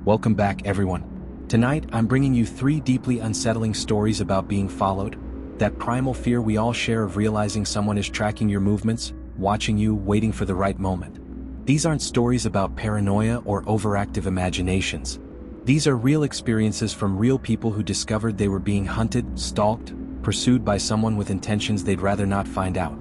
Welcome back, everyone. Tonight, I'm bringing you 3 deeply unsettling stories about being followed, that primal fear we all share of realizing someone is tracking your movements, watching you, waiting for the right moment. These aren't stories about paranoia or overactive imaginations. These are real experiences from real people who discovered they were being hunted, stalked, pursued by someone with intentions they'd rather not find out.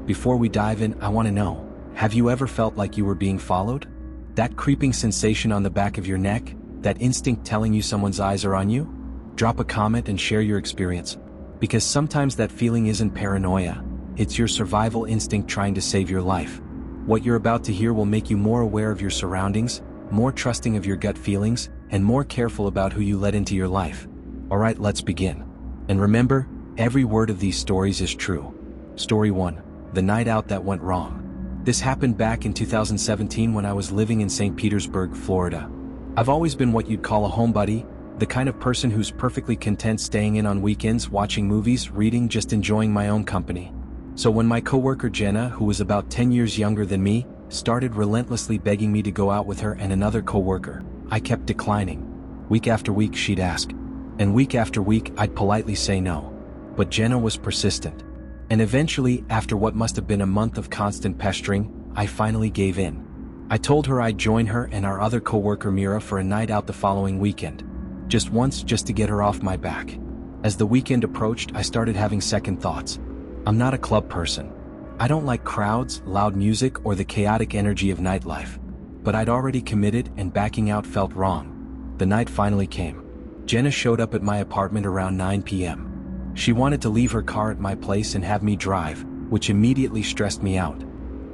Before we dive in, I want to know, have you ever felt like you were being followed? That creeping sensation on the back of your neck, that instinct telling you someone's eyes are on you? Drop a comment and share your experience. Because sometimes that feeling isn't paranoia, it's your survival instinct trying to save your life. What you're about to hear will make you more aware of your surroundings, more trusting of your gut feelings, and more careful about who you let into your life. Alright, let's begin. And remember, every word of these stories is true. Story 1. The night out that went wrong. This happened back in 2017 when I was living in St. Petersburg, Florida. I've always been what you'd call a homebody, the kind of person who's perfectly content staying in on weekends, watching movies, reading, just enjoying my own company. So when my coworker Jenna, who was about 10 years younger than me, started relentlessly begging me to go out with her and another coworker, I kept declining. Week after week she'd ask, and week after week I'd politely say no. But Jenna was persistent. And eventually, after what must have been a month of constant pestering, I finally gave in. I told her I'd join her and our other coworker Mira for a night out the following weekend. Just once, just to get her off my back. As the weekend approached, I started having second thoughts. I'm not a club person. I don't like crowds, loud music, or the chaotic energy of nightlife. But I'd already committed, and backing out felt wrong. The night finally came. Jenna showed up at my apartment around 9 p.m. She wanted to leave her car at my place and have me drive, which immediately stressed me out.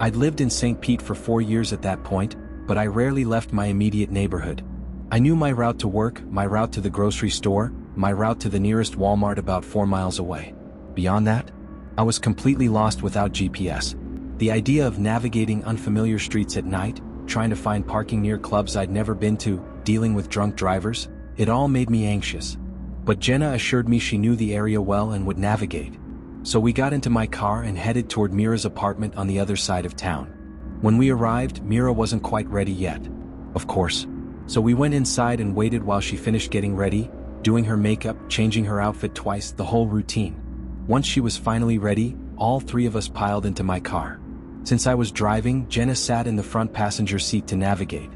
I'd lived in St. Pete for 4 years at that point, but I rarely left my immediate neighborhood. I knew my route to work, my route to the grocery store, my route to the nearest Walmart about 4 miles away. Beyond that, I was completely lost without GPS. The idea of navigating unfamiliar streets at night, trying to find parking near clubs I'd never been to, dealing with drunk drivers, it all made me anxious. But Jenna assured me she knew the area well and would navigate. So we got into my car and headed toward Mira's apartment on the other side of town. When we arrived, Mira wasn't quite ready yet. Of course. So we went inside and waited while she finished getting ready, doing her makeup, changing her outfit twice, the whole routine. Once she was finally ready, all 3 of us piled into my car. Since I was driving, Jenna sat in the front passenger seat to navigate.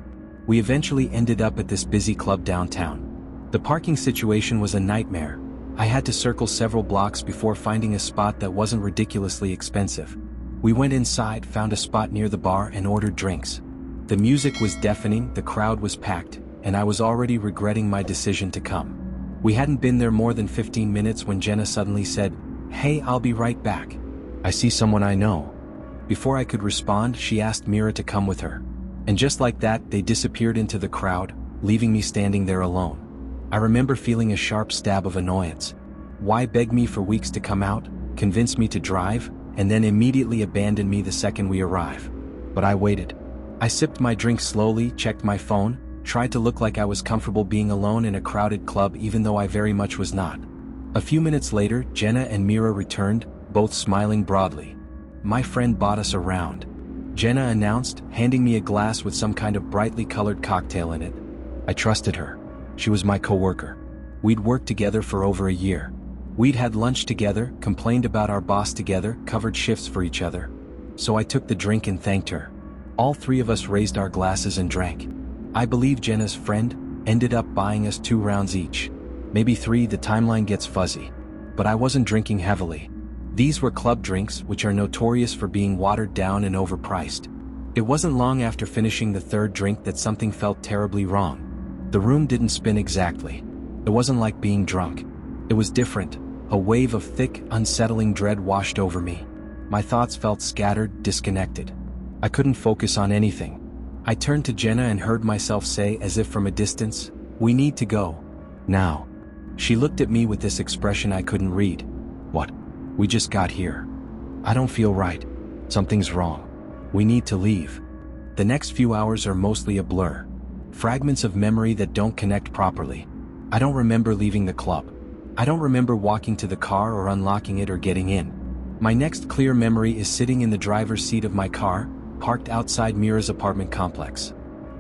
We eventually ended up at this busy club downtown. The parking situation was a nightmare. I had to circle several blocks before finding a spot that wasn't ridiculously expensive. We went inside, found a spot near the bar, and ordered drinks. The music was deafening, the crowd was packed, and I was already regretting my decision to come. We hadn't been there more than 15 minutes when Jenna suddenly said, "Hey, I'll be right back. I see someone I know." Before I could respond, she asked Mira to come with her. And just like that, they disappeared into the crowd, leaving me standing there alone. I remember feeling a sharp stab of annoyance. Why beg me for weeks to come out, convince me to drive, and then immediately abandon me the second we arrive? But I waited. I sipped my drink slowly, checked my phone, tried to look like I was comfortable being alone in a crowded club even though I very much was not. A few minutes later, Jenna and Mira returned, both smiling broadly. "My friend bought us a round," Jenna announced, handing me a glass with some kind of brightly colored cocktail in it. I trusted her. She was my coworker. We'd worked together for over a year. We'd had lunch together, complained about our boss together, covered shifts for each other. So I took the drink and thanked her. All 3 of us raised our glasses and drank. I believe Jenna's friend ended up buying us 2 rounds each. Maybe 3, the timeline gets fuzzy. But I wasn't drinking heavily. These were club drinks, which are notorious for being watered down and overpriced. It wasn't long after finishing the 3rd drink that something felt terribly wrong. The room didn't spin exactly. It wasn't like being drunk. It was different. A wave of thick, unsettling dread washed over me. My thoughts felt scattered, disconnected. I couldn't focus on anything. I turned to Jenna and heard myself say, as if from a distance, "We need to go. Now." She looked at me with this expression I couldn't read. "What? We just got here. I don't feel right. Something's wrong. We need to leave." The next few hours are mostly a blur. Fragments of memory that don't connect properly. I don't remember leaving the club. I don't remember walking to the car or unlocking it or getting in. My next clear memory is sitting in the driver's seat of my car, parked outside Mira's apartment complex.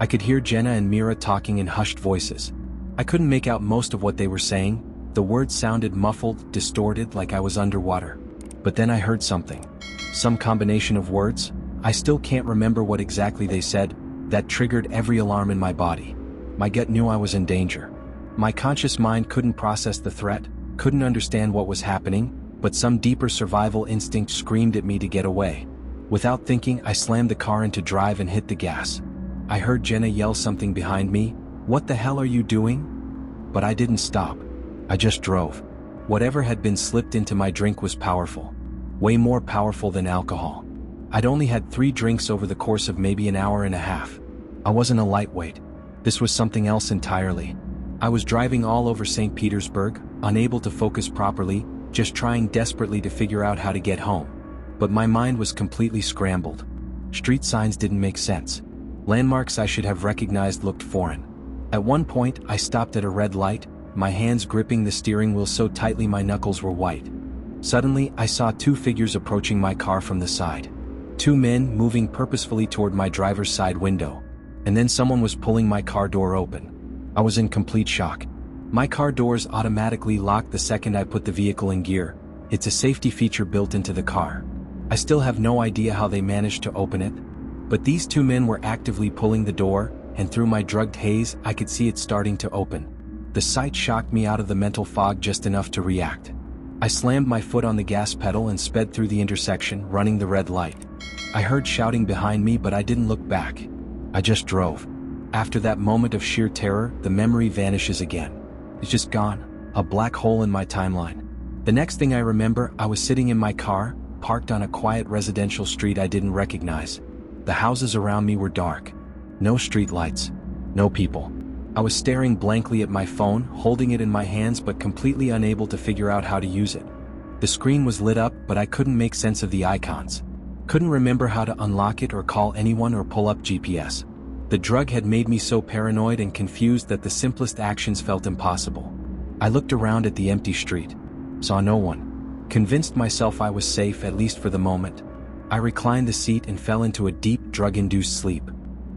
I could hear Jenna and Mira talking in hushed voices. I couldn't make out most of what they were saying. The words sounded muffled, distorted, like I was underwater. But then I heard something. Some combination of words. I still can't remember what exactly they said. That triggered every alarm in my body. My gut knew I was in danger. My conscious mind couldn't process the threat, couldn't understand what was happening, but some deeper survival instinct screamed at me to get away. Without thinking, I slammed the car into drive and hit the gas. I heard Jenna yell something behind me. "What the hell are you doing?" But I didn't stop. I just drove. Whatever had been slipped into my drink was powerful. Way more powerful than alcohol. I'd only had 3 drinks over the course of maybe an hour and a half. I wasn't a lightweight. This was something else entirely. I was driving all over St. Petersburg, unable to focus properly, just trying desperately to figure out how to get home. But my mind was completely scrambled. Street signs didn't make sense. Landmarks I should have recognized looked foreign. At one point, I stopped at a red light, my hands gripping the steering wheel so tightly my knuckles were white. Suddenly, I saw 2 figures approaching my car from the side. 2 men moving purposefully toward my driver's side window. And then someone was pulling my car door open. I was in complete shock. My car doors automatically locked the second I put the vehicle in gear. It's a safety feature built into the car. I still have no idea how they managed to open it. But these 2 men were actively pulling the door, and through my drugged haze, I could see it starting to open. The sight shocked me out of the mental fog just enough to react. I slammed my foot on the gas pedal and sped through the intersection, running the red light. I heard shouting behind me, but I didn't look back. I just drove. After that moment of sheer terror, the memory vanishes again. It's just gone, a black hole in my timeline. The next thing I remember, I was sitting in my car, parked on a quiet residential street I didn't recognize. The houses around me were dark. No street lights. No people. I was staring blankly at my phone, holding it in my hands but completely unable to figure out how to use it. The screen was lit up, but I couldn't make sense of the icons. Couldn't remember how to unlock it or call anyone or pull up GPS. The drug had made me so paranoid and confused that the simplest actions felt impossible. I looked around at the empty street. Saw no one. Convinced myself I was safe, at least for the moment. I reclined the seat and fell into a deep, drug-induced sleep.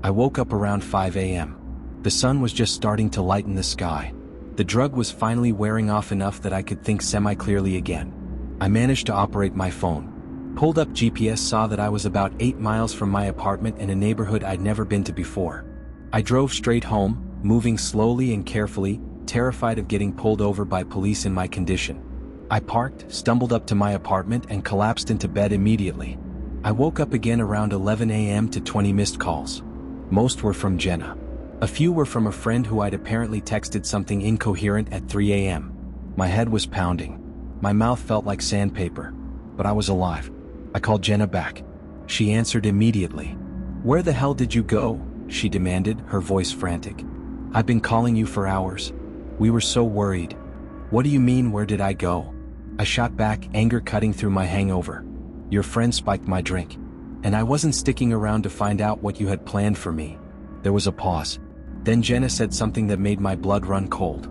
I woke up around 5 a.m. The sun was just starting to lighten the sky. The drug was finally wearing off enough that I could think semi-clearly again. I managed to operate my phone. Pulled up GPS, saw that I was about 8 miles from my apartment in a neighborhood I'd never been to before. I drove straight home, moving slowly and carefully, terrified of getting pulled over by police in my condition. I parked, stumbled up to my apartment, and collapsed into bed immediately. I woke up again around 11 a.m. to 20 missed calls. Most were from Jenna. A few were from a friend who I'd apparently texted something incoherent at 3 a.m. My head was pounding. My mouth felt like sandpaper. But I was alive. I called Jenna back. She answered immediately. "Where the hell did you go?" she demanded, her voice frantic. "I've been calling you for hours. We were so worried." "What do you mean, where did I go?" I shot back, anger cutting through my hangover. "Your friend spiked my drink. And I wasn't sticking around to find out what you had planned for me." There was a pause. Then Jenna said something that made my blood run cold.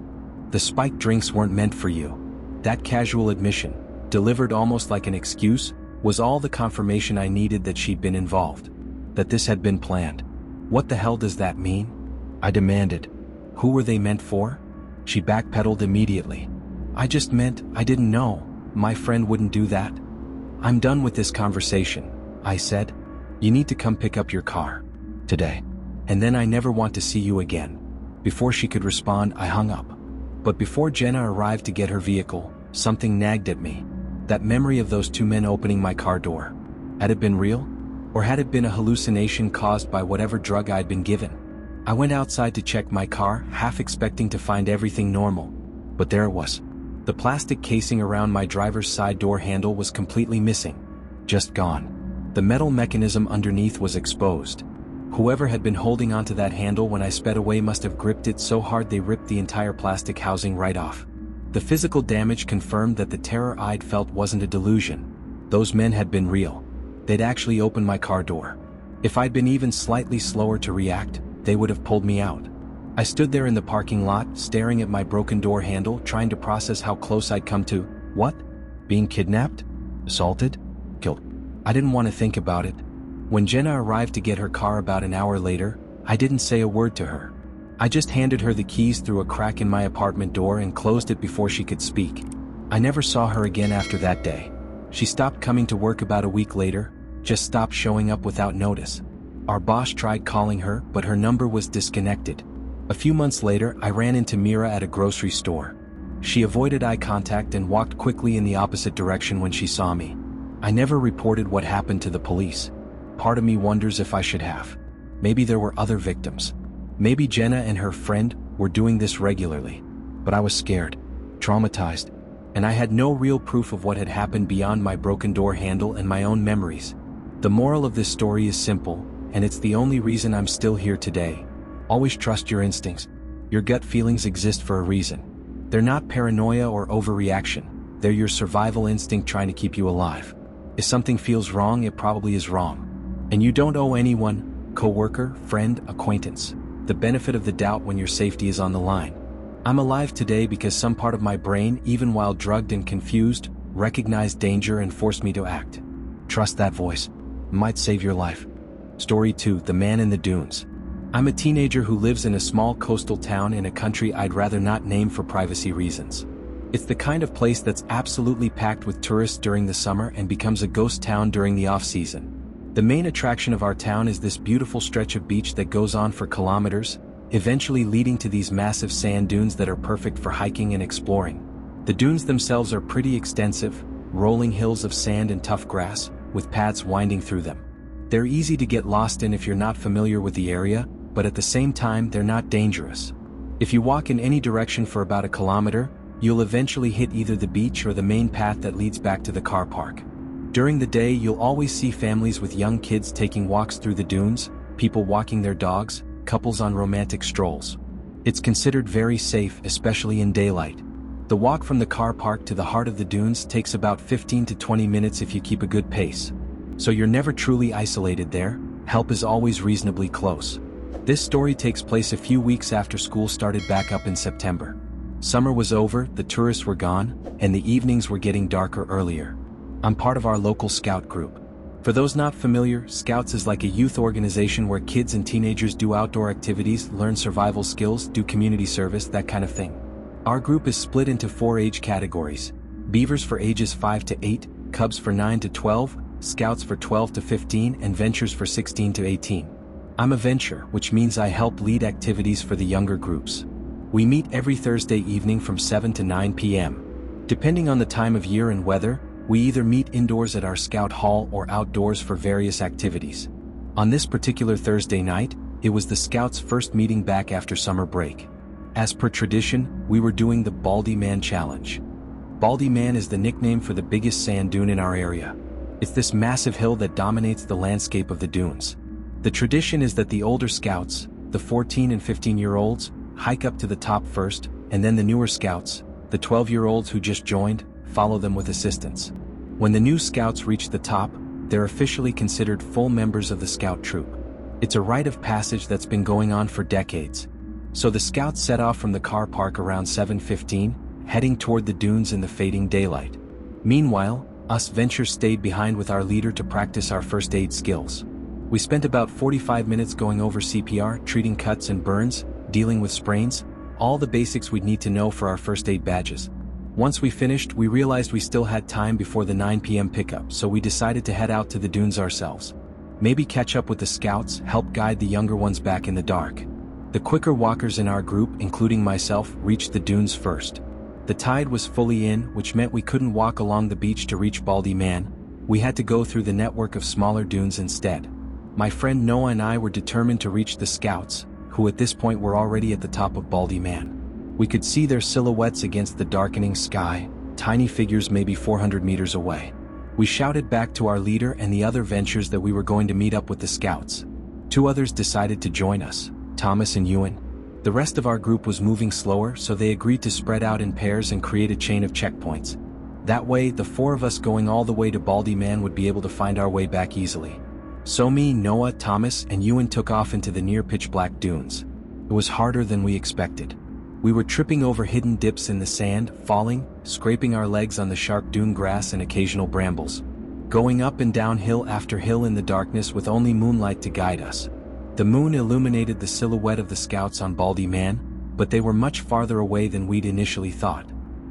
"The spiked drinks weren't meant for you." That casual admission, delivered almost like an excuse, was all the confirmation I needed that she'd been involved. That this had been planned. "What the hell does that mean?" I demanded. "Who were they meant for?" She backpedaled immediately. "I just meant, I didn't know. My friend wouldn't do that." "I'm done with this conversation," I said. "You need to come pick up your car. Today. And then I never want to see you again." Before she could respond, I hung up. But before Jenna arrived to get her vehicle, something nagged at me. That memory of those 2 men opening my car door. Had it been real? Or had it been a hallucination caused by whatever drug I'd been given? I went outside to check my car, half expecting to find everything normal. But there it was. The plastic casing around my driver's side door handle was completely missing. Just gone. The metal mechanism underneath was exposed. Whoever had been holding onto that handle when I sped away must have gripped it so hard they ripped the entire plastic housing right off. The physical damage confirmed that the terror I'd felt wasn't a delusion. Those men had been real. They'd actually opened my car door. If I'd been even slightly slower to react, they would have pulled me out. I stood there in the parking lot, staring at my broken door handle, trying to process how close I'd come to, what? Being kidnapped? Assaulted? Killed? I didn't want to think about it. When Jenna arrived to get her car about an hour later, I didn't say a word to her. I just handed her the keys through a crack in my apartment door and closed it before she could speak. I never saw her again after that day. She stopped coming to work about a week later, just stopped showing up without notice. Our boss tried calling her, but her number was disconnected. A few months later, I ran into Mira at a grocery store. She avoided eye contact and walked quickly in the opposite direction when she saw me. I never reported what happened to the police. Part of me wonders if I should have. Maybe there were other victims. Maybe Jenna and her friend were doing this regularly. But I was scared, traumatized, and I had no real proof of what had happened beyond my broken door handle and my own memories. The moral of this story is simple, and it's the only reason I'm still here today. Always trust your instincts. Your gut feelings exist for a reason. They're not paranoia or overreaction. They're your survival instinct trying to keep you alive. If something feels wrong, it probably is wrong. And you don't owe anyone, coworker, friend, acquaintance, the benefit of the doubt when your safety is on the line. I'm alive today because some part of my brain, even while drugged and confused, recognized danger and forced me to act. Trust that voice. It might save your life. Story 2: The Man in the Dunes. I'm a teenager who lives in a small coastal town in a country I'd rather not name for privacy reasons. It's the kind of place that's absolutely packed with tourists during the summer and becomes a ghost town during the off-season. The main attraction of our town is this beautiful stretch of beach that goes on for kilometers, eventually leading to these massive sand dunes that are perfect for hiking and exploring. The dunes themselves are pretty extensive, rolling hills of sand and tough grass, with paths winding through them. They're easy to get lost in if you're not familiar with the area, but at the same time they're not dangerous. If you walk in any direction for about a kilometer, you'll eventually hit either the beach or the main path that leads back to the car park. During the day, you'll always see families with young kids taking walks through the dunes, people walking their dogs, couples on romantic strolls. It's considered very safe, especially in daylight. The walk from the car park to the heart of the dunes takes about 15 to 20 minutes if you keep a good pace. So you're never truly isolated there. Help is always reasonably close. This story takes place a few weeks after school started back up in September. Summer was over, the tourists were gone, and the evenings were getting darker earlier. I'm part of our local scout group. For those not familiar, Scouts is like a youth organization where kids and teenagers do outdoor activities, learn survival skills, do community service, that kind of thing. Our group is split into 4 age categories: Beavers for ages 5 to 8, Cubs for 9 to 12, Scouts for 12 to 15, and Ventures for 16 to 18. I'm a Venture, which means I help lead activities for the younger groups. We meet every Thursday evening from 7 to 9 p.m. Depending on the time of year and weather, we either meet indoors at our Scout Hall or outdoors for various activities. On this particular Thursday night, it was the Scouts' first meeting back after summer break. As per tradition, we were doing the Baldy Man Challenge. Baldy Man is the nickname for the biggest sand dune in our area. It's this massive hill that dominates the landscape of the dunes. The tradition is that the older Scouts, the 14 and 15-year-olds, hike up to the top first, and then the newer Scouts, the 12-year-olds who just joined, follow them with assistance. When the new Scouts reach the top, they're officially considered full members of the Scout troop. It's a rite of passage that's been going on for decades. So the Scouts set off from the car park around 7:15, heading toward the dunes in the fading daylight. Meanwhile, us Ventures stayed behind with our leader to practice our first aid skills. We spent about 45 minutes going over CPR, treating cuts and burns, dealing with sprains, all the basics we'd need to know for our first aid badges. Once we finished, we realized we still had time before the 9 p.m. pickup, so we decided to head out to the dunes ourselves. Maybe catch up with the Scouts, help guide the younger ones back in the dark. The quicker walkers in our group, including myself, reached the dunes first. The tide was fully in, which meant we couldn't walk along the beach to reach Baldy Man. We had to go through the network of smaller dunes instead. My friend Noah and I were determined to reach the Scouts, who at this point were already at the top of Baldy Man. We could see their silhouettes against the darkening sky, tiny figures maybe 400 meters away. We shouted back to our leader and the other Ventures that we were going to meet up with the Scouts. 2 others decided to join us, Thomas and Ewan. The rest of our group was moving slower, so they agreed to spread out in pairs and create a chain of checkpoints. That way, the 4 of us going all the way to Baldy Man would be able to find our way back easily. So me, Noah, Thomas, and Ewan took off into the near pitch-black dunes. It was harder than we expected. We were tripping over hidden dips in the sand, falling, scraping our legs on the sharp dune grass and occasional brambles. Going up and down hill after hill in the darkness with only moonlight to guide us. The moon illuminated the silhouette of the scouts on Baldy Man, but they were much farther away than we'd initially thought.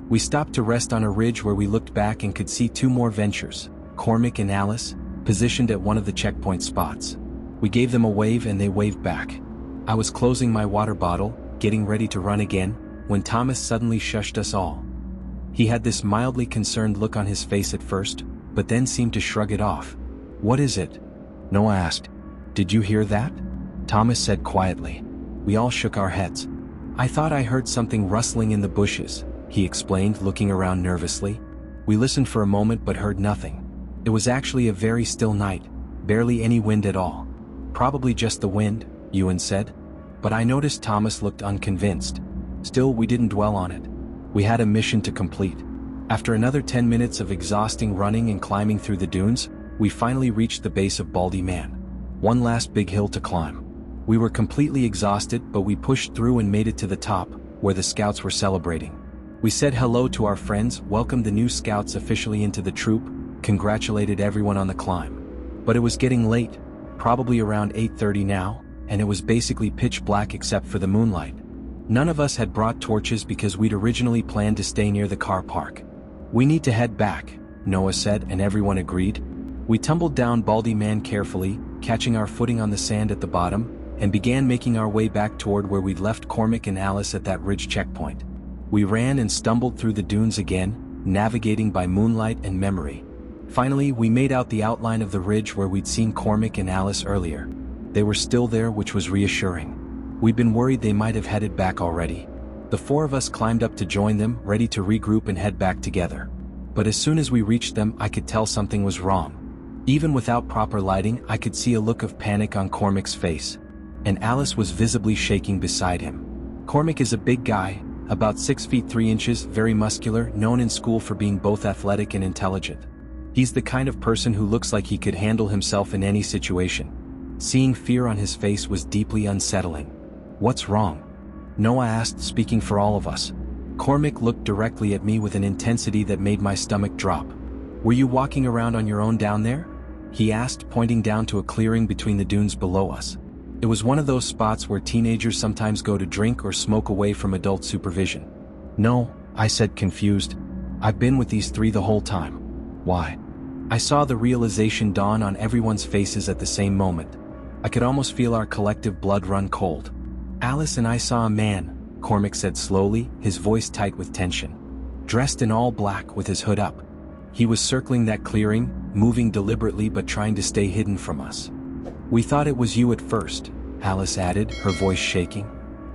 We stopped to rest on a ridge where we looked back and could see two more ventures, Cormac and Alice, positioned at one of the checkpoint spots. We gave them a wave and they waved back. I was closing my water bottle, getting ready to run again, when Thomas suddenly shushed us all. He had this mildly concerned look on his face at first, but then seemed to shrug it off. "What is it?" Noah asked. "Did you hear that?" Thomas said quietly. We all shook our heads. "I thought I heard something rustling in the bushes," he explained, looking around nervously. We listened for a moment but heard nothing. It was actually a very still night, barely any wind at all. "Probably just the wind," Ewan said. But I noticed Thomas looked unconvinced. Still, we didn't dwell on it. We had a mission to complete. After another 10 minutes of exhausting running and climbing through the dunes, we finally reached the base of Baldy Man. One last big hill to climb. We were completely exhausted, but we pushed through and made it to the top, where the scouts were celebrating. We said hello to our friends, welcomed the new scouts officially into the troop, congratulated everyone on the climb. But it was getting late, probably around 8:30 now, and it was basically pitch black except for the moonlight. None of us had brought torches because we'd originally planned to stay near the car park. "We need to head back," Noah said, and everyone agreed. We tumbled down Baldy Man carefully, catching our footing on the sand at the bottom, and began making our way back toward where we'd left Cormac and Alice at that ridge checkpoint. We ran and stumbled through the dunes again, navigating by moonlight and memory. Finally, we made out the outline of the ridge where we'd seen Cormac and Alice earlier. They were still there, which was reassuring. We'd been worried they might have headed back already. The four of us climbed up to join them, ready to regroup and head back together. But as soon as we reached them, I could tell something was wrong. Even without proper lighting, I could see a look of panic on Cormac's face. And Alice was visibly shaking beside him. Cormac is a big guy, about 6 feet 3 inches, very muscular, known in school for being both athletic and intelligent. He's the kind of person who looks like he could handle himself in any situation. Seeing fear on his face was deeply unsettling. "What's wrong?" Noah asked, speaking for all of us. Cormac looked directly at me with an intensity that made my stomach drop. "Were you walking around on your own down there?" he asked, pointing down to a clearing between the dunes below us. It was one of those spots where teenagers sometimes go to drink or smoke away from adult supervision. "No," I said, confused. "I've been with these three the whole time." "Why?" I saw the realization dawn on everyone's faces at the same moment. I could almost feel our collective blood run cold. "Alice and I saw a man," Cormac said slowly, his voice tight with tension. "Dressed in all black with his hood up. He was circling that clearing, moving deliberately but trying to stay hidden from us. We thought it was you at first," Alice added, her voice shaking.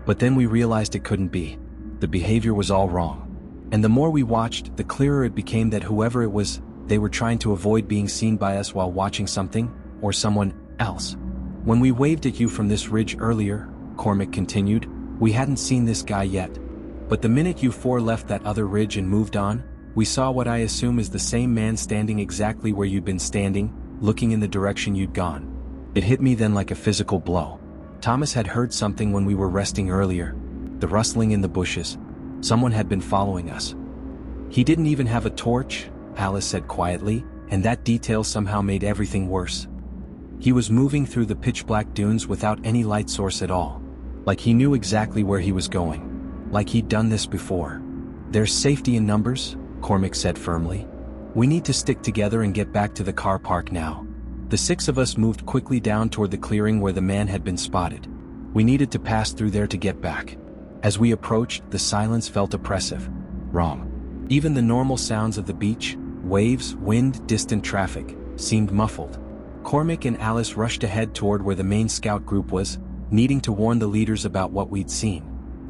"But then we realized it couldn't be. The behavior was all wrong. And the more we watched, the clearer it became that whoever it was, they were trying to avoid being seen by us while watching something, or someone, else. When we waved at you from this ridge earlier," Cormac continued, "we hadn't seen this guy yet. But the minute you four left that other ridge and moved on, we saw what I assume is the same man standing exactly where you'd been standing, looking in the direction you'd gone. It hit me then like a physical blow. Thomas had heard something when we were resting earlier. The rustling in the bushes. Someone had been following us. He didn't even have a torch," Alice said quietly, and that detail somehow made everything worse. "He was moving through the pitch-black dunes without any light source at all. Like he knew exactly where he was going. Like he'd done this before." "There's safety in numbers," Cormac said firmly. "We need to stick together and get back to the car park now." The six of us moved quickly down toward the clearing where the man had been spotted. We needed to pass through there to get back. As we approached, the silence felt oppressive. Wrong. Even the normal sounds of the beach, waves, wind, distant traffic, seemed muffled. Cormac and Alice rushed ahead toward where the main scout group was, needing to warn the leaders about what we'd seen.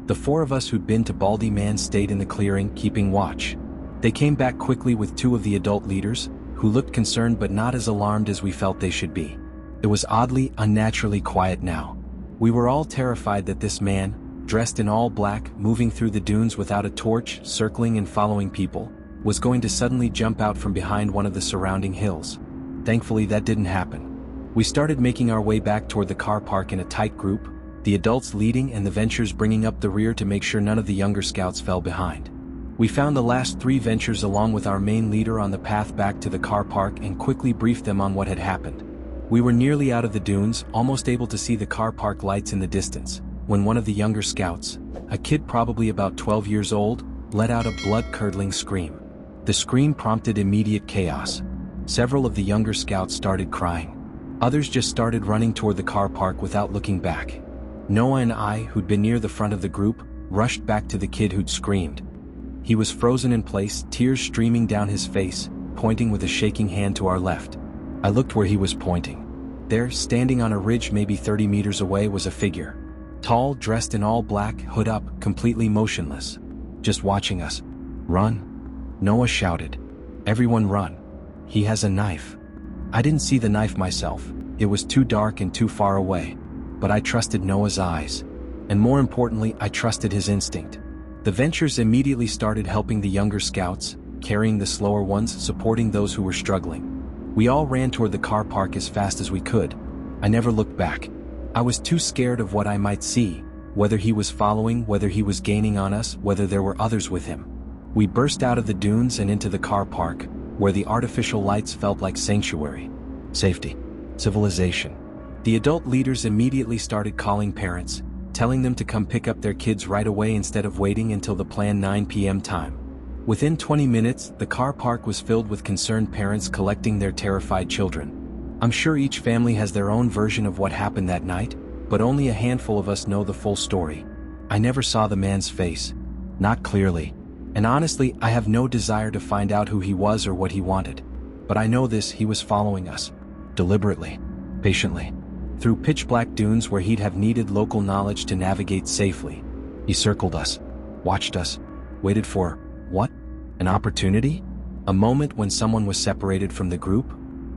The four of us who'd been to Baldy Man stayed in the clearing, keeping watch. They came back quickly with two of the adult leaders, who looked concerned but not as alarmed as we felt they should be. It was oddly, unnaturally quiet now. We were all terrified that this man, dressed in all black, moving through the dunes without a torch, circling and following people, was going to suddenly jump out from behind one of the surrounding hills. Thankfully, that didn't happen. We started making our way back toward the car park in a tight group, the adults leading and the ventures bringing up the rear to make sure none of the younger scouts fell behind. We found the last three ventures along with our main leader on the path back to the car park and quickly briefed them on what had happened. We were nearly out of the dunes, almost able to see the car park lights in the distance, when one of the younger scouts, a kid probably about 12 years old, let out a blood-curdling scream. The scream prompted immediate chaos. Several of the younger scouts started crying. Others just started running toward the car park without looking back. Noah and I, who'd been near the front of the group, rushed back to the kid who'd screamed. He was frozen in place, tears streaming down his face, pointing with a shaking hand to our left. I looked where he was pointing. There, standing on a ridge maybe 30 meters away, was a figure. Tall, dressed in all black, hood up, completely motionless. Just watching us. "Run!" Noah shouted. "Everyone run. He has a knife." I didn't see the knife myself, it was too dark and too far away. But I trusted Noah's eyes. And more importantly, I trusted his instinct. The Ventures immediately started helping the younger scouts, carrying the slower ones, supporting those who were struggling. We all ran toward the car park as fast as we could. I never looked back. I was too scared of what I might see, whether he was following, whether he was gaining on us, whether there were others with him. We burst out of the dunes and into the car park, where the artificial lights felt like sanctuary. Safety. Civilization. The adult leaders immediately started calling parents, telling them to come pick up their kids right away instead of waiting until the planned 9 p.m. time. Within 20 minutes, the car park was filled with concerned parents collecting their terrified children. I'm sure each family has their own version of what happened that night, but only a handful of us know the full story. I never saw the man's face. Not clearly. And honestly, I have no desire to find out who he was or what he wanted. But I know this: he was following us. Deliberately. Patiently. Through pitch-black dunes where he'd have needed local knowledge to navigate safely. He circled us. Watched us. Waited for, what? An opportunity? A moment when someone was separated from the group?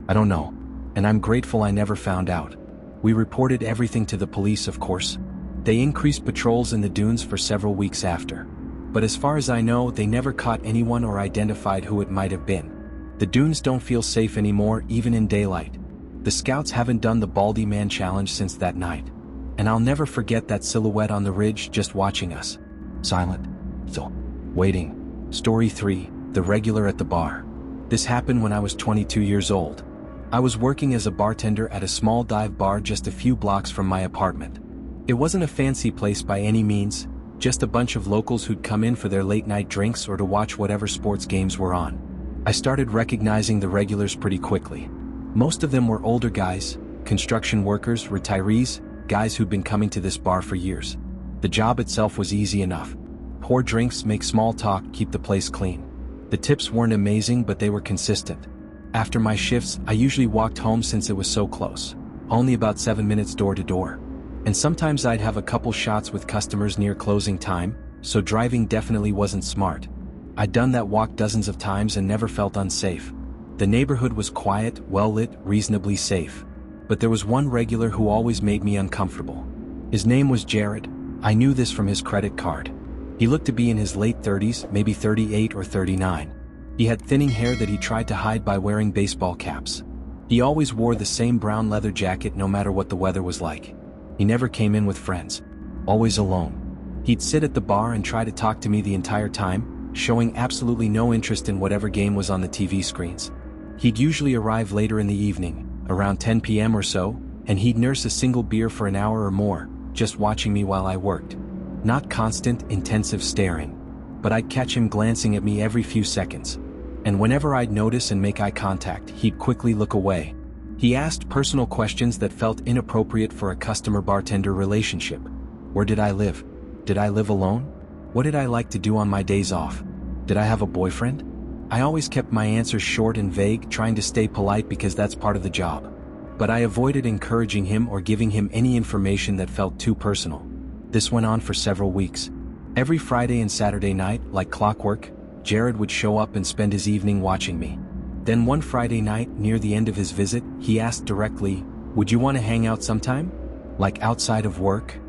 I don't know. And I'm grateful I never found out. We reported everything to the police, of course. They increased patrols in the dunes for several weeks after. But as far as I know, they never caught anyone or identified who it might have been. The dunes don't feel safe anymore, even in daylight. The scouts haven't done the Baldy Man challenge since that night. And I'll never forget that silhouette on the ridge just watching us. Silent. Still. Waiting. Story 3, The Regular at the Bar. This happened when I was 22 years old. I was working as a bartender at a small dive bar just a few blocks from my apartment. It wasn't a fancy place by any means, just a bunch of locals who'd come in for their late-night drinks or to watch whatever sports games were on. I started recognizing the regulars pretty quickly. Most of them were older guys, construction workers, retirees, guys who'd been coming to this bar for years. The job itself was easy enough. Pour drinks, make small talk, keep the place clean. The tips weren't amazing, but they were consistent. After my shifts, I usually walked home since it was so close. Only about 7 minutes door to door. And sometimes I'd have a couple shots with customers near closing time, so driving definitely wasn't smart. I'd done that walk dozens of times and never felt unsafe. The neighborhood was quiet, well-lit, reasonably safe. But there was one regular who always made me uncomfortable. His name was Jared. I knew this from his credit card. He looked to be in his late 30s, maybe 38 or 39. He had thinning hair that he tried to hide by wearing baseball caps. He always wore the same brown leather jacket no matter what the weather was like. He never came in with friends. Always alone. He'd sit at the bar and try to talk to me the entire time, showing absolutely no interest in whatever game was on the TV screens. He'd usually arrive later in the evening, around 10 p.m. or so, and he'd nurse a single beer for an hour or more, just watching me while I worked. Not constant, intensive staring. But I'd catch him glancing at me every few seconds. And whenever I'd notice and make eye contact, he'd quickly look away. He asked personal questions that felt inappropriate for a customer-bartender relationship. Where did I live? Did I live alone? What did I like to do on my days off? Did I have a boyfriend? I always kept my answers short and vague, trying to stay polite because that's part of the job. But I avoided encouraging him or giving him any information that felt too personal. This went on for several weeks. Every Friday and Saturday night, like clockwork, Jared would show up and spend his evening watching me. Then one Friday night, near the end of his visit, he asked directly, "Would you want to hang out sometime? Like outside of work?"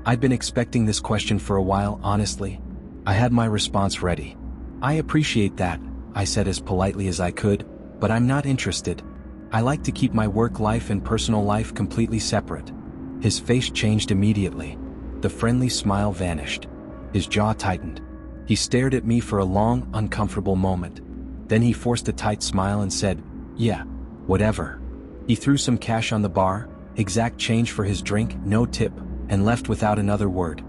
I'd been expecting this question for a while, honestly. I had my response ready. "I appreciate that," I said as politely as I could, "but I'm not interested. I like to keep my work life and personal life completely separate." His face changed immediately. The friendly smile vanished. His jaw tightened. He stared at me for a long, uncomfortable moment. Then he forced a tight smile and said, "Yeah, whatever." He threw some cash on the bar, exact change for his drink, no tip, and left without another word.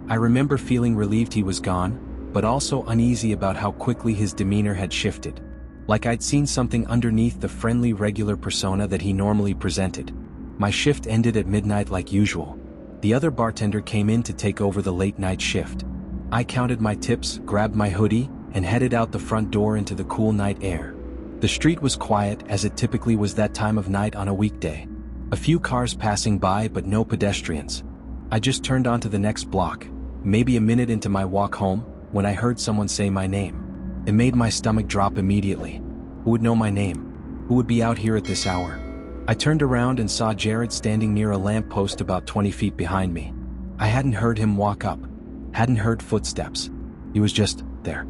I remember feeling relieved he was gone, but also uneasy about how quickly his demeanor had shifted. Like I'd seen something underneath the friendly regular persona that he normally presented. My shift ended at midnight like usual. The other bartender came in to take over the late night shift. I counted my tips, grabbed my hoodie, and headed out the front door into the cool night air. The street was quiet as it typically was that time of night on a weekday. A few cars passing by but no pedestrians. I just turned onto the next block, maybe a minute into my walk home, when I heard someone say my name. It made my stomach drop immediately. Who would know my name? Who would be out here at this hour? I turned around and saw Jared standing near a lamppost about 20 feet behind me. I hadn't heard him walk up. Hadn't heard footsteps. He was just there.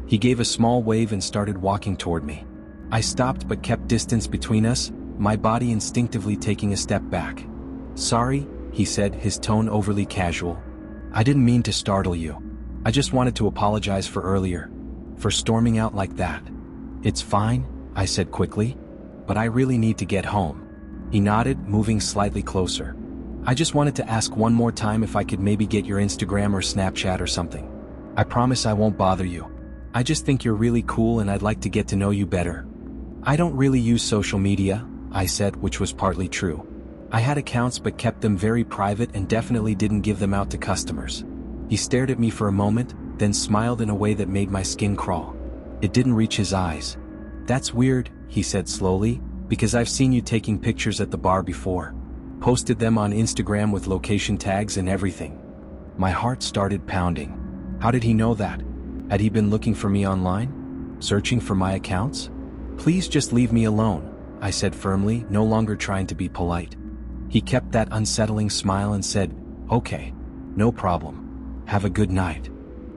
He gave a small wave and started walking toward me. I stopped but kept distance between us, my body instinctively taking a step back. "Sorry," he said, his tone overly casual. "I didn't mean to startle you. I just wanted to apologize for earlier. For storming out like that." "It's fine," I said quickly. "But I really need to get home." He nodded, moving slightly closer. "I just wanted to ask one more time if I could maybe get your Instagram or Snapchat or something. I promise I won't bother you. I just think you're really cool and I'd like to get to know you better." "I don't really use social media," I said, which was partly true. I had accounts but kept them very private and definitely didn't give them out to customers. He stared at me for a moment, then smiled in a way that made my skin crawl. It didn't reach his eyes. "That's weird," he said slowly, "because I've seen you taking pictures at the bar before. Posted them on Instagram with location tags and everything." My heart started pounding. How did he know that? Had he been looking for me online? Searching for my accounts? "Please just leave me alone," I said firmly, no longer trying to be polite. He kept that unsettling smile and said, "Okay. No problem. Have a good night."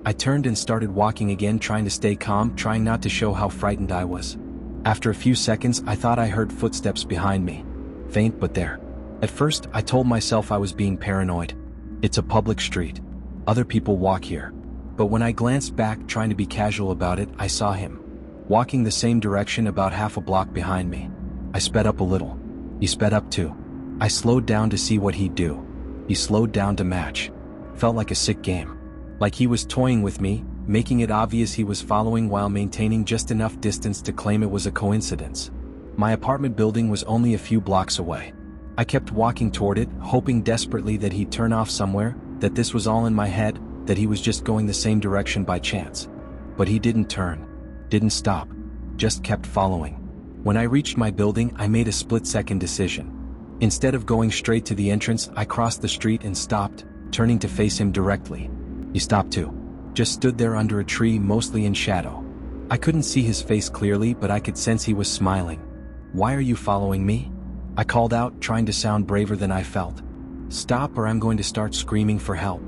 I turned and started walking again, trying to stay calm, trying not to show how frightened I was. After a few seconds, I thought I heard footsteps behind me. Faint but there. At first, I told myself I was being paranoid. It's a public street. Other people walk here. But when I glanced back, trying to be casual about it, I saw him. Walking the same direction about half a block behind me. I sped up a little. He sped up too. I slowed down to see what he'd do. He slowed down to match. Felt like a sick game. Like he was toying with me, making it obvious he was following while maintaining just enough distance to claim it was a coincidence. My apartment building was only a few blocks away. I kept walking toward it, hoping desperately that he'd turn off somewhere, that this was all in my head, that he was just going the same direction by chance. But he didn't turn. Didn't stop. Just kept following. When I reached my building, I made a split-second decision. Instead of going straight to the entrance, I crossed the street and stopped, turning to face him directly. He stopped too. Just stood there under a tree, mostly in shadow. I couldn't see his face clearly, but I could sense he was smiling. "Why are you following me?" I called out, trying to sound braver than I felt. "Stop or I'm going to start screaming for help."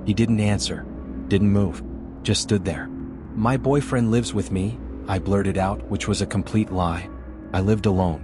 He didn't answer. Didn't move. Just stood there. "My boyfriend lives with me," I blurted out, which was a complete lie. I lived alone.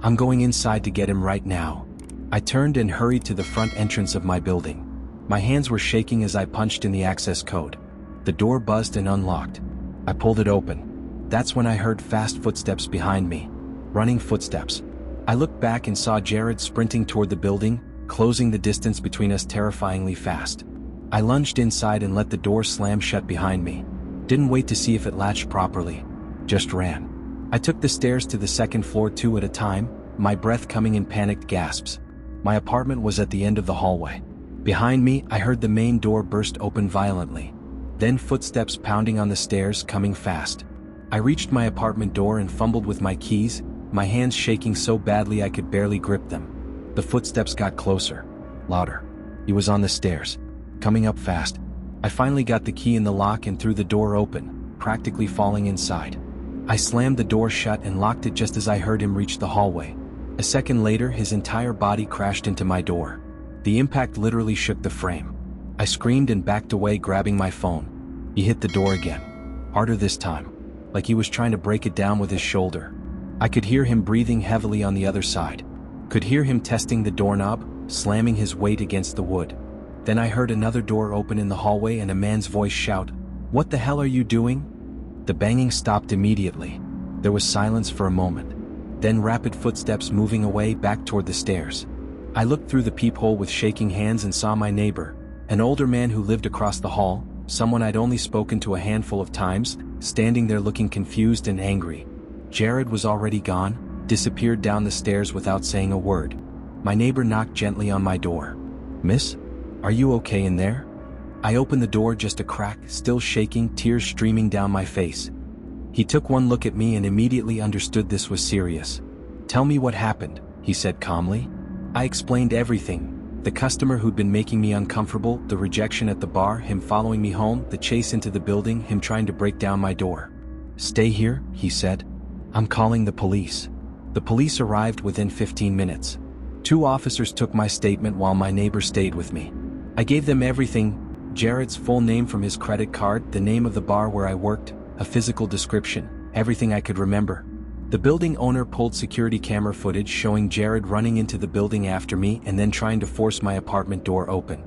"I'm going inside to get him right now." I turned and hurried to the front entrance of my building. My hands were shaking as I punched in the access code. The door buzzed and unlocked. I pulled it open. That's when I heard fast footsteps behind me. Running footsteps. I looked back and saw Jared sprinting toward the building, closing the distance between us terrifyingly fast. I lunged inside and let the door slam shut behind me. Didn't wait to see if it latched properly. Just ran. I took the stairs to the second floor two at a time, my breath coming in panicked gasps. My apartment was at the end of the hallway. Behind me, I heard the main door burst open violently. Then footsteps pounding on the stairs, coming fast. I reached my apartment door and fumbled with my keys, my hands shaking so badly I could barely grip them. The footsteps got closer. Louder. He was on the stairs. Coming up fast. I finally got the key in the lock and threw the door open, practically falling inside. I slammed the door shut and locked it just as I heard him reach the hallway. A second later, his entire body crashed into my door. The impact literally shook the frame. I screamed and backed away, grabbing my phone. He hit the door again. Harder this time. Like he was trying to break it down with his shoulder. I could hear him breathing heavily on the other side. Could hear him testing the doorknob, slamming his weight against the wood. Then I heard another door open in the hallway and a man's voice shout, "What the hell are you doing?" The banging stopped immediately. There was silence for a moment. then rapid footsteps moving away back toward the stairs. I looked through the peephole with shaking hands and saw my neighbor, an older man who lived across the hall, someone I'd only spoken to a handful of times, standing there looking confused and angry. Jared was already gone, disappeared down the stairs without saying a word. My neighbor knocked gently on my door. "Miss? Are you okay in there?" I opened the door just a crack, still shaking, tears streaming down my face. He took one look at me and immediately understood this was serious. "Tell me what happened," he said calmly. I explained everything. The customer who'd been making me uncomfortable, the rejection at the bar, him following me home, the chase into the building, him trying to break down my door. "Stay here," he said. "I'm calling the police." The police arrived within 15 minutes. 2 officers took my statement while my neighbor stayed with me. I gave them everything: Jared's full name from his credit card, the name of the bar where I worked, a physical description, everything I could remember. The building owner pulled security camera footage showing Jared running into the building after me and then trying to force my apartment door open.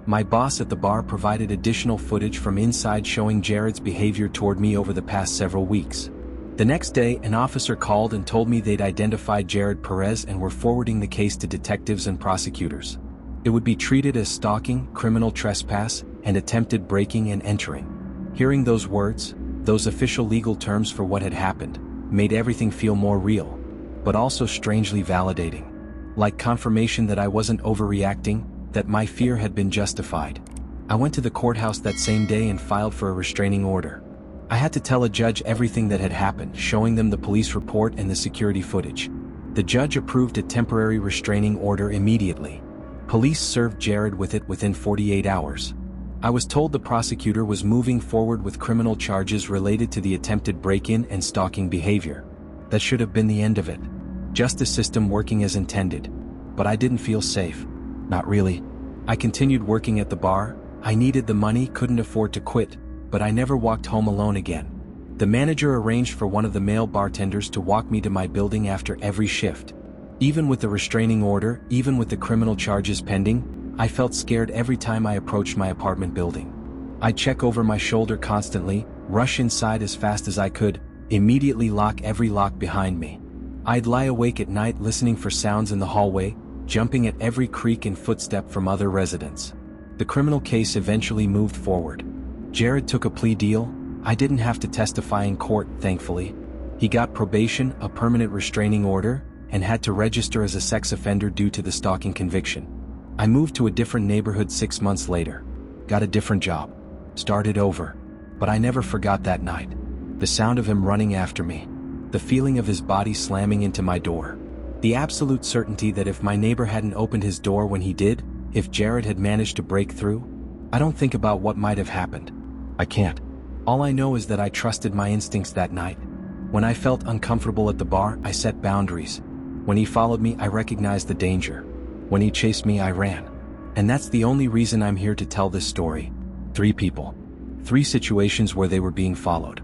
My boss at the bar provided additional footage from inside showing Jared's behavior toward me over the past several weeks. The next day, an officer called and told me they'd identified Jared Perez and were forwarding the case to detectives and prosecutors. It would be treated as stalking, criminal trespass, and attempted breaking and entering. Hearing those words, those official legal terms for what had happened, made everything feel more real, but also strangely validating. Like confirmation that I wasn't overreacting, that my fear had been justified. I went to the courthouse that same day and filed for a restraining order. I had to tell a judge everything that had happened, showing them the police report and the security footage. The judge approved a temporary restraining order immediately. Police served Jared with it within 48 hours. I was told the prosecutor was moving forward with criminal charges related to the attempted break-in and stalking behavior. That should have been the end of it. Justice system working as intended. But I didn't feel safe. Not really. I continued working at the bar. I needed the money, couldn't afford to quit, but I never walked home alone again. The manager arranged for one of the male bartenders to walk me to my building after every shift. Even with the restraining order, even with the criminal charges pending, I felt scared every time I approached my apartment building. I'd check over my shoulder constantly, rush inside as fast as I could, immediately lock every lock behind me. I'd lie awake at night listening for sounds in the hallway, jumping at every creak and footstep from other residents. The criminal case eventually moved forward. Jared took a plea deal. I didn't have to testify in court, thankfully. He got probation, a permanent restraining order, and had to register as a sex offender due to the stalking conviction. I moved to a different neighborhood 6 months later. Got a different job. Started over. But I never forgot that night. The sound of him running after me. The feeling of his body slamming into my door. The absolute certainty that if my neighbor hadn't opened his door when he did, if Jared had managed to break through, I don't think about what might have happened. I can't. All I know is that I trusted my instincts that night. When I felt uncomfortable at the bar, I set boundaries. When he followed me, I recognized the danger. When he chased me, I ran. And that's the only reason I'm here to tell this story. 3 people. 3 situations where they were being followed.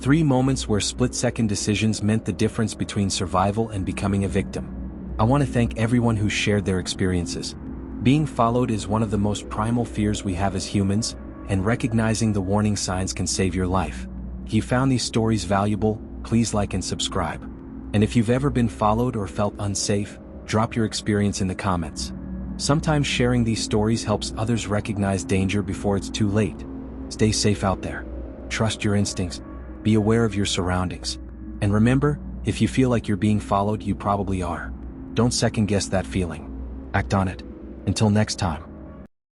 3 moments where split-second decisions meant the difference between survival and becoming a victim. I want to thank everyone who shared their experiences. Being followed is one of the most primal fears we have as humans, and recognizing the warning signs can save your life. If you found these stories valuable, please like and subscribe. And if you've ever been followed or felt unsafe, drop your experience in the comments. Sometimes sharing these stories helps others recognize danger before it's too late. Stay safe out there. Trust your instincts. Be aware of your surroundings. And remember, if you feel like you're being followed, you probably are. Don't second guess that feeling. Act on it. Until next time.